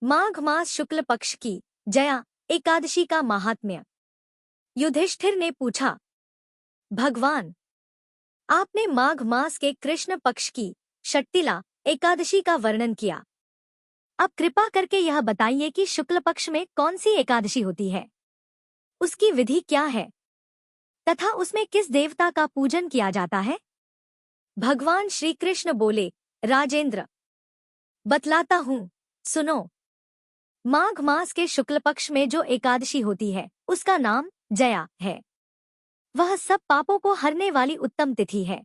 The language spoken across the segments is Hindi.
माघ मास शुक्ल पक्ष की जया एकादशी का महात्म्य। युधिष्ठिर ने पूछा, भगवान, आपने माघ मास के कृष्ण पक्ष की षट्टिला एकादशी का वर्णन किया। अब कृपा करके यह बताइए कि शुक्ल पक्ष में कौन सी एकादशी होती है, उसकी विधि क्या है तथा उसमें किस देवता का पूजन किया जाता है। भगवान श्री कृष्ण बोले, राजेंद्र, बतलाता हूँ, सुनो। माघ मास के शुक्ल पक्ष में जो एकादशी होती है उसका नाम जया है। वह सब पापों को हरने वाली उत्तम तिथि है।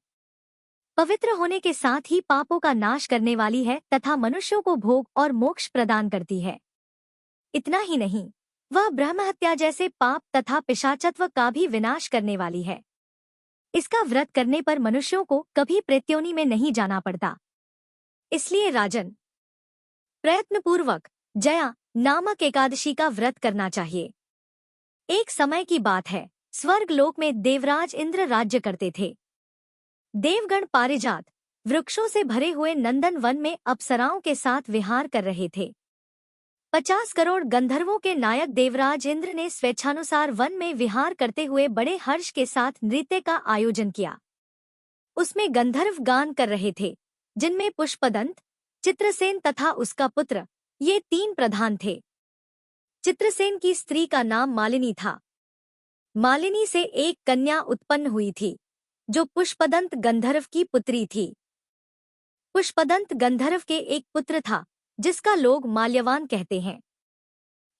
पवित्र होने के साथ ही पापों का नाश करने वाली है तथा मनुष्यों को भोग और मोक्ष प्रदान करती है। इतना ही नहीं, वह ब्रह्महत्या जैसे पाप तथा पिशाचत्व का भी विनाश करने वाली है। इसका व्रत करने पर मनुष्यों को कभी प्रेत्योनि में नहीं जाना पड़ता। इसलिए राजन, प्रयत्नपूर्वक जया नामक एकादशी का व्रत करना चाहिए। एक समय की बात है, स्वर्ग लोक में देवराज इंद्र राज्य करते थे। देवगण पारिजात वृक्षों से भरे हुए नंदन वन में अप्सराओं के साथ विहार कर रहे थे। 50 करोड़ गंधर्वों के नायक देवराज इंद्र ने स्वेच्छानुसार वन में विहार करते हुए बड़े हर्ष के साथ नृत्य का आयोजन किया। उसमें गंधर्व गान कर रहे थे, जिनमें पुष्पदंत, चित्रसेन तथा उसका पुत्र, ये 3 प्रधान थे। चित्रसेन की स्त्री का नाम मालिनी था। मालिनी से एक कन्या उत्पन्न हुई थी, जो पुष्पदंत गंधर्व की पुत्री थी। पुष्पदंत गंधर्व के एक पुत्र था, जिसका लोग माल्यवान कहते हैं।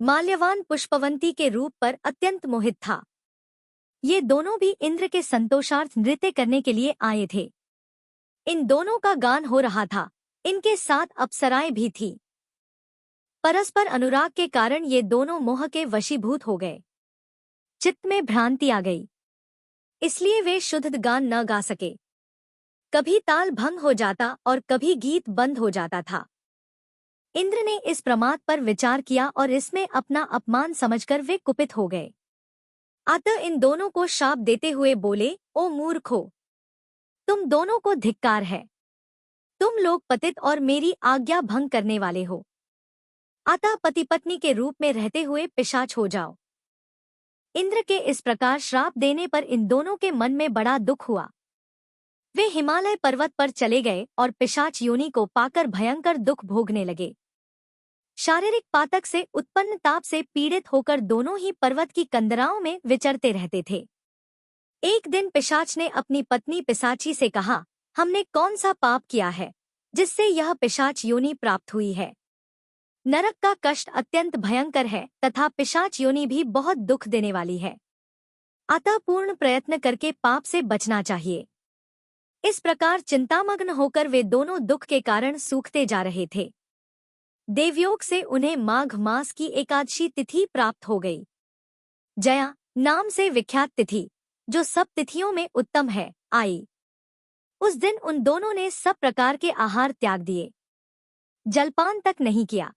माल्यवान पुष्पवंती के रूप पर अत्यंत मोहित था। ये दोनों भी इंद्र के संतोषार्थ नृत्य करने के लिए आए थे। इन दोनों का गान हो रहा था। इनके साथ अप्सराएं भी थीं। परस्पर अनुराग के कारण ये दोनों मोह के वशीभूत हो गए। चित्त में भ्रांति आ गई, इसलिए वे शुद्ध गान न गा सके। कभी ताल भंग हो जाता और कभी गीत बंद हो जाता था। इंद्र ने इस प्रमाद पर विचार किया और इसमें अपना अपमान समझकर वे कुपित हो गए। अतः इन दोनों को शाप देते हुए बोले, ओ मूर्खो, तुम दोनों को धिक्कार है। तुम लोग पतित और मेरी आज्ञा भंग करने वाले हो। अतः पति पत्नी के रूप में रहते हुए पिशाच हो जाओ। इंद्र के इस प्रकार श्राप देने पर इन दोनों के मन में बड़ा दुख हुआ। वे हिमालय पर्वत पर चले गए और पिशाच योनि को पाकर भयंकर दुख भोगने लगे। शारीरिक पातक से उत्पन्न ताप से पीड़ित होकर दोनों ही पर्वत की कंदराओं में विचरते रहते थे। एक दिन पिशाच ने अपनी पत्नी पिशाची से कहा, हमने कौन सा पाप किया है जिससे यह पिशाच योनि प्राप्त हुई है। नरक का कष्ट अत्यंत भयंकर है तथा पिशाच योनि भी बहुत दुख देने वाली है। अतः पूर्ण प्रयत्न करके पाप से बचना चाहिए। इस प्रकार चिंतामग्न होकर वे दोनों दुख के कारण सूखते जा रहे थे। देवयोग से उन्हें माघ मास की एकादशी तिथि प्राप्त हो गई। जया नाम से विख्यात तिथि, जो सब तिथियों में उत्तम है, आई। उस दिन उन दोनों ने सब प्रकार के आहार त्याग दिए। जलपान तक नहीं किया।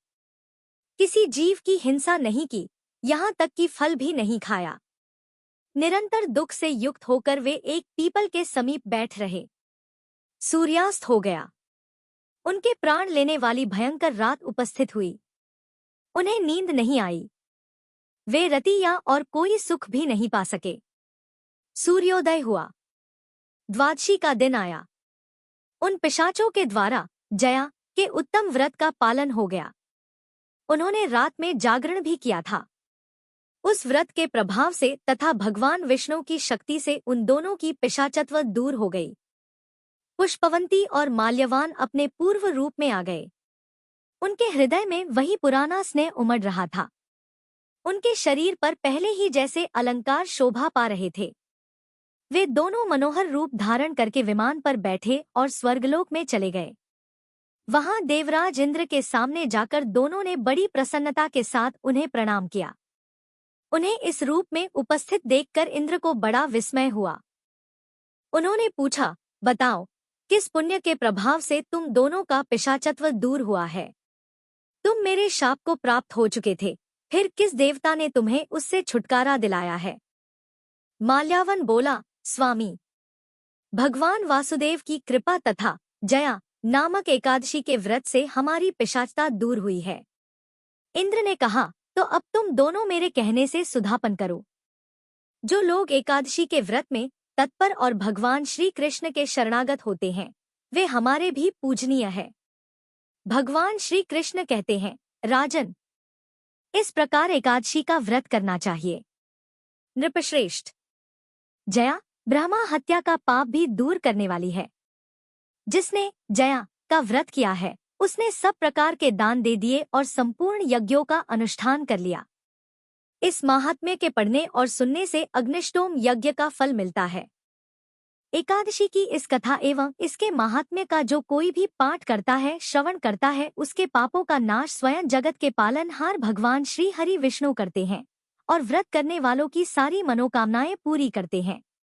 किसी जीव की हिंसा नहीं की, यहाँ तक कि फल भी नहीं खाया। निरंतर दुख से युक्त होकर वे एक पीपल के समीप बैठ रहे। सूर्यास्त हो गया। उनके प्राण लेने वाली भयंकर रात उपस्थित हुई। उन्हें नींद नहीं आई। वे रतिया और कोई सुख भी नहीं पा सके। सूर्योदय हुआ। द्वादशी का दिन आया। उन पिशाचों के द्वारा जया के उत्तम व्रत का पालन हो गया। उन्होंने रात में जागरण भी किया था। उस व्रत के प्रभाव से तथा भगवान विष्णु की शक्ति से उन दोनों की पिशाचत्व दूर हो गई। पुष्पवंती और माल्यवान अपने पूर्व रूप में आ गए। उनके हृदय में वही पुराना स्नेह उमड़ रहा था। उनके शरीर पर पहले ही जैसे अलंकार शोभा पा रहे थे। वे दोनों मनोहर रूप धारण करके विमान पर बैठे और स्वर्गलोक में चले गए। वहां देवराज इंद्र के सामने जाकर दोनों ने बड़ी प्रसन्नता के साथ उन्हें प्रणाम किया। उन्हें इस रूप में उपस्थित देखकर इंद्र को बड़ा विस्मय हुआ। उन्होंने पूछा, बताओ, किस पुण्य के प्रभाव से तुम दोनों का पिशाचत्व दूर हुआ है। तुम मेरे शाप को प्राप्त हो चुके थे, फिर किस देवता ने तुम्हें उससे छुटकारा दिलाया है। माल्यावन बोला, स्वामी, भगवान वासुदेव की कृपा तथा जया नामक एकादशी के व्रत से हमारी पिशाचता दूर हुई है। इंद्र ने कहा, तो अब तुम दोनों मेरे कहने से सुधापन करो। जो लोग एकादशी के व्रत में तत्पर और भगवान श्री कृष्ण के शरणागत होते हैं, वे हमारे भी पूजनीय है। भगवान श्री कृष्ण कहते हैं, राजन, इस प्रकार एकादशी का व्रत करना चाहिए। नृपश्रेष्ठ, जया ब्रह्मा हत्या का पाप भी दूर करने वाली है। जिसने जया का व्रत किया है, उसने सब प्रकार के दान दे दिए और संपूर्ण यज्ञों का अनुष्ठान कर लिया। इस महात्म्य के पढ़ने और सुनने से अग्निष्टोम यज्ञ का फल मिलता है। एकादशी की इस कथा एवं इसके महात्म्य का जो कोई भी पाठ करता है, श्रवण करता है, उसके पापों का नाश स्वयं जगत के पालनहार भगवान श्री हरि विष्णु करते हैं और व्रत करने वालों की सारी मनोकामनाएं पूरी करते हैं।